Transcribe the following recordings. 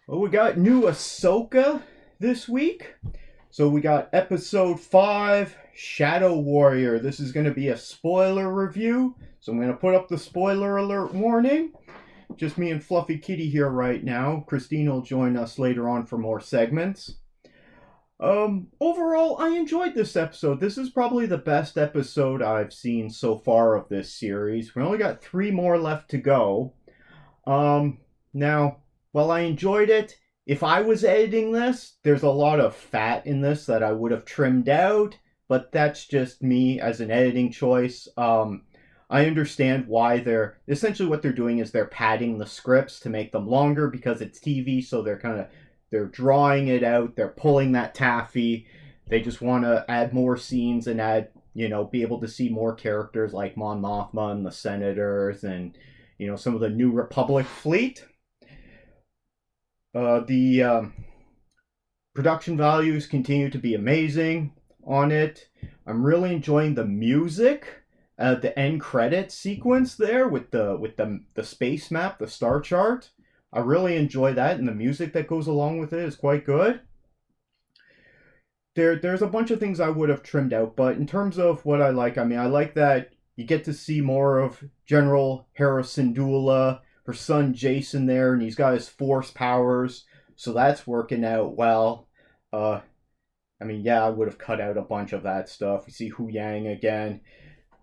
Well, we got new Ahsoka this week. So we got episode 5, Shadow Warrior. This is going to be a spoiler review. So I'm going to put up the spoiler alert warning. Just me and Fluffy Kitty here right now. Christine will join us later on for more segments. Overall, I enjoyed this episode. This is probably the best episode I've seen so far of this series. We only got 3 more left to go. Now, while I enjoyed it, if I was editing this, there's a lot of fat in this that I would have trimmed out, but that's just me as an editing choice. I understand why they're essentially what they're doing is they're padding the scripts to make them longer because it's TV, so they're drawing it out, they're pulling that taffy. They just want to add more scenes and be able to see more characters like Mon Mothma and the Senators and some of the New Republic fleet. The production values continue to be amazing on it. I'm really enjoying the music. The end credit sequence there with the space map, the star chart. I really enjoy that, and the music that goes along with it is quite good. There's a bunch of things I would have trimmed out, but in terms of what I like, I like that you get to see more of General Hera Syndulla, her son Jason there, and he's got his force powers, so that's working out well. I would have cut out a bunch of that stuff. We see Hu Yang again.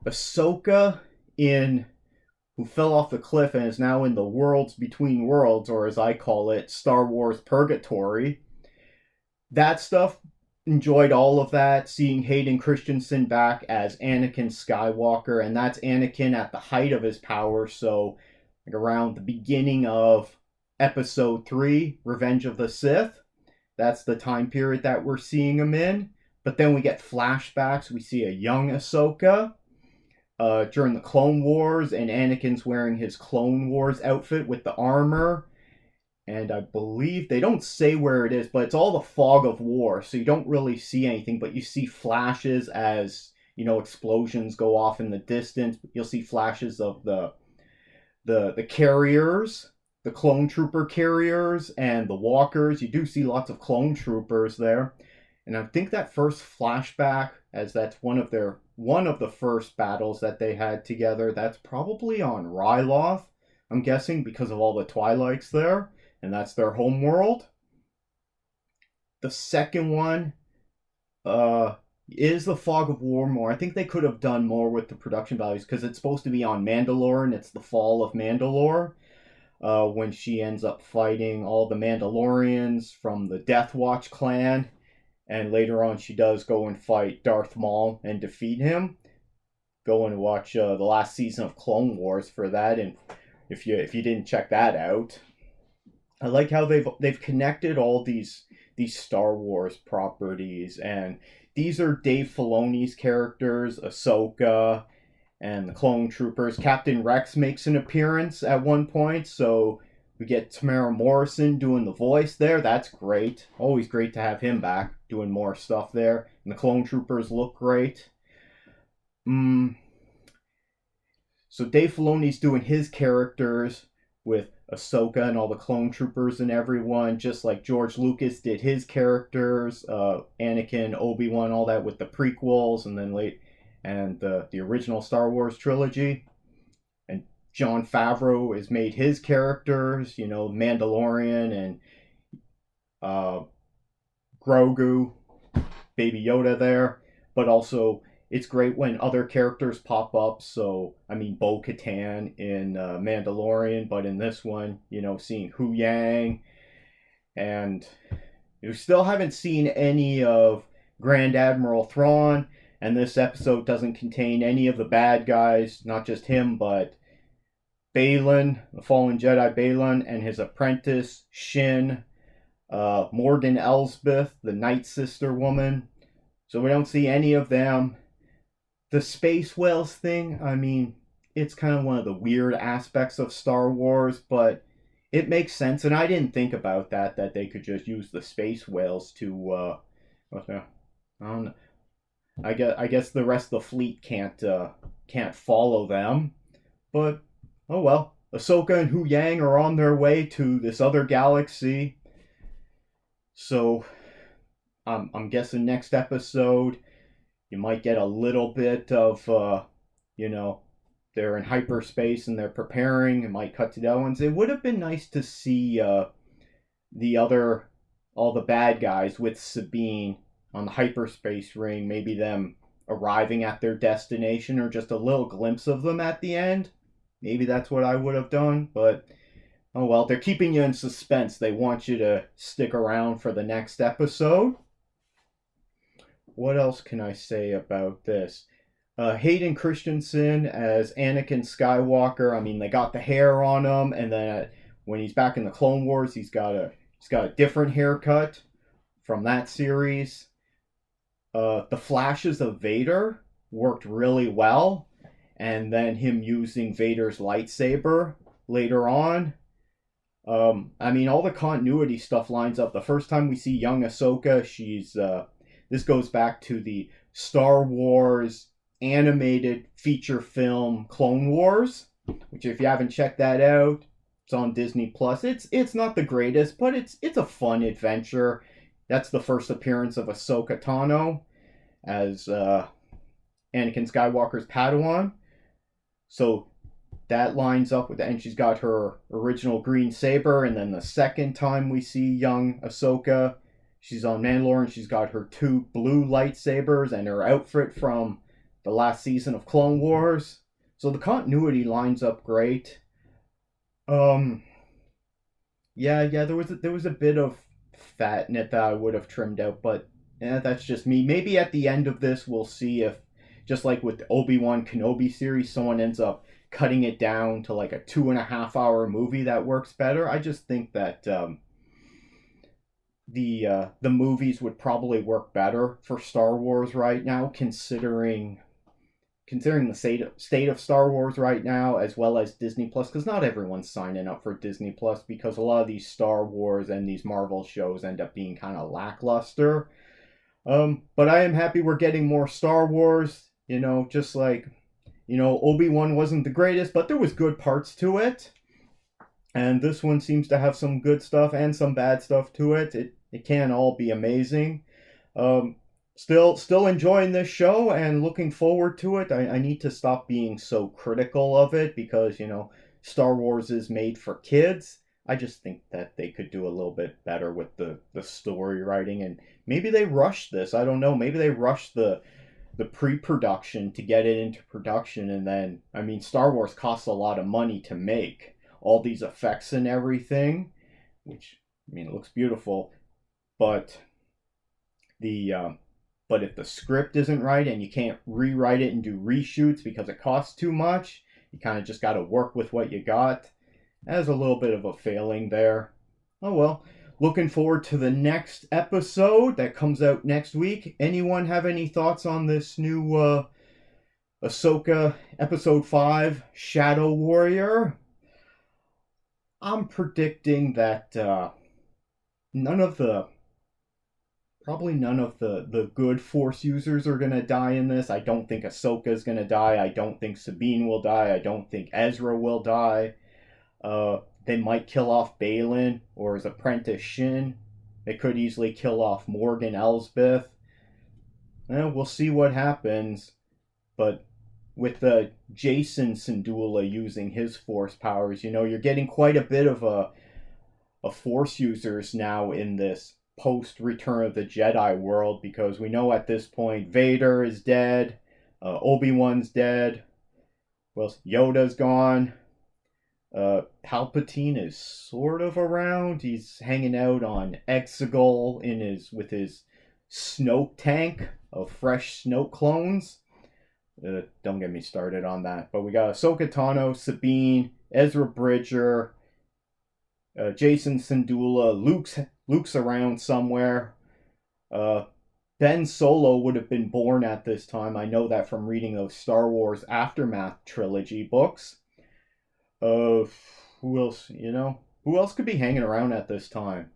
Ahsoka who fell off the cliff and is now in the worlds between worlds, or as I call it, Star Wars Purgatory. That stuff, enjoyed all of that. Seeing Hayden Christensen back as Anakin Skywalker, and that's Anakin at the height of his power, so like around the beginning of episode 3, Revenge of the Sith. That's the time period that we're seeing him in. But then we get flashbacks. We see a young Ahsoka during the Clone Wars, and Anakin's wearing his Clone Wars outfit with the armor. And I believe they don't say where it is, but it's all the fog of war, so you don't really see anything, but you see flashes as explosions go off in the distance. You'll see flashes of the carriers, the clone trooper carriers, and the walkers. You do see lots of clone troopers there. And I think that first flashback, as that's one of the first battles that they had together, that's probably on Ryloth, I'm guessing, because of all the Twilights there, and that's their home world. The second one is the Fog of War more. I think they could have done more with the production values because it's supposed to be on Mandalore, and it's the fall of Mandalore. When she ends up fighting all the Mandalorians from the Death Watch clan, and later on she does go and fight Darth Maul and defeat him. Go and watch the last season of Clone Wars for that, and if you didn't check that out, I like how they've connected all these Star Wars properties, and these are Dave Filoni's characters, Ahsoka, and the clone troopers. Captain Rex makes an appearance at one point, so we get Tamara Morrison doing the voice there. That's great. Always great to have him back doing more stuff there. And the clone troopers look great. So Dave Filoni's doing his characters with Ahsoka and all the clone troopers and everyone, just like George Lucas did his characters, Anakin, Obi-Wan, all that with the prequels, and then the original Star Wars trilogy. And Jon Favreau has made his characters, Mandalorian and Grogu, Baby Yoda there. But also, it's great when other characters pop up. So, Bo-Katan in Mandalorian, but in this one, seeing Hu Yang. And you still haven't seen any of Grand Admiral Thrawn. And this episode doesn't contain any of the bad guys, not just him, but Baylan, the fallen Jedi Baylan, and his apprentice, Shin, Morgan Elsbeth, the Night Sister woman. So we don't see any of them. The Space Whales thing, it's kind of one of the weird aspects of Star Wars, but it makes sense. And I didn't think about that they could just use the Space Whales to, I don't know. I guess the rest of the fleet can't follow them, but oh well. Ahsoka and Hu Yang are on their way to this other galaxy, So I'm guessing next episode you might get a little bit of you know, they're in hyperspace and they're preparing. It might cut to the other ones. It would have been nice to see the other, all the bad guys with Sabine on the hyperspace ring. Maybe them arriving at their destination or just a little glimpse of them at the end. Maybe that's what I would have done, but oh well, they're keeping you in suspense. They want you to stick around for the next episode. What else can I say about this? Hayden Christensen as Anakin Skywalker. I mean, they got the hair on him, and then when he's back in the Clone Wars, he's got a different haircut from that series. The flashes of Vader worked really well, and then him using Vader's lightsaber later on. I mean, all the continuity stuff lines up. The first time we see young Ahsoka, this goes back to the Star Wars animated feature film Clone Wars, which if you haven't checked that out, it's on Disney Plus. It's not the greatest, but it's a fun adventure. That's the first appearance of Ahsoka Tano as Anakin Skywalker's Padawan. So that lines up with that, and she's got her original green saber. And then the second time we see young Ahsoka, she's on Mandalore, and she's got her two blue lightsabers and her outfit from the last season of Clone Wars. So the continuity lines up great. Yeah, there was a bit of fat in it that I would have trimmed out, but yeah, that's just me. Maybe at the end of this, we'll see if, just like with the Obi-Wan Kenobi series, someone ends up cutting it down to like a 2.5 hour movie that works better. I just think that the movies would probably work better for Star Wars right now, considering the state of Star Wars right now, as well as Disney Plus, because not everyone's signing up for Disney Plus, because a lot of these Star Wars and these Marvel shows end up being kind of lackluster. But I am happy we're getting more Star Wars. Just like Obi-Wan wasn't the greatest, but there was good parts to it. And this one seems to have some good stuff and some bad stuff to it. It can't all be amazing. Still enjoying this show and looking forward to it. I need to stop being so critical of it because, Star Wars is made for kids. I just think that they could do a little bit better with the story writing, and maybe they rushed this. I don't know. Maybe they rushed the pre-production to get it into production, and then, I mean, Star Wars costs a lot of money to make. All these effects and everything, which, I mean, it looks beautiful, but if the script isn't right and you can't rewrite it and do reshoots because it costs too much, you kind of just got to work with what you got. There's a little bit of a failing there. Oh well. Looking forward to the next episode that comes out next week. Anyone have any thoughts on this new Ahsoka Episode 5, Shadow Warrior? I'm predicting that probably none of the good Force users are going to die in this. I don't think Ahsoka is going to die. I don't think Sabine will die. I don't think Ezra will die. They might kill off Balin or his apprentice Shin. They could easily kill off Morgan Elsbeth. We'll see what happens. But with Jason Syndulla using his Force powers, you're getting quite a bit of a Force users now in this post Return of the Jedi world, because we know at this point Vader is dead, Obi-Wan's dead, well, Yoda's gone. Palpatine is sort of around. He's hanging out on Exegol with his Snoke tank of fresh Snoke clones. Don't get me started on that. But we got Ahsoka Tano, Sabine, Ezra Bridger, Jason Syndulla, Luke's around somewhere. Ben Solo would have been born at this time. I know that from reading those Star Wars Aftermath trilogy books. Who else? Who else could be hanging around at this time?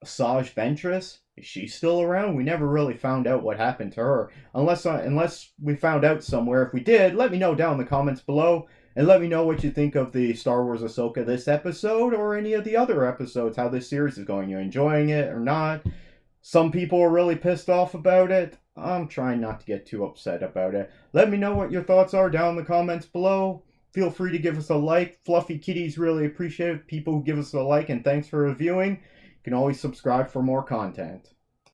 Asajj Ventress? Is she still around? We never really found out what happened to her. Unless we found out somewhere. If we did, let me know down in the comments below. And let me know what you think of the Star Wars Ahsoka this episode or any of the other episodes, how this series is going. You enjoying it or not? Some people are really pissed off about it. I'm trying not to get too upset about it. Let me know what your thoughts are down in the comments below. Feel free to give us a like. Fluffy Kitties really appreciate it. People who give us a like, and thanks for reviewing. You can always subscribe for more content.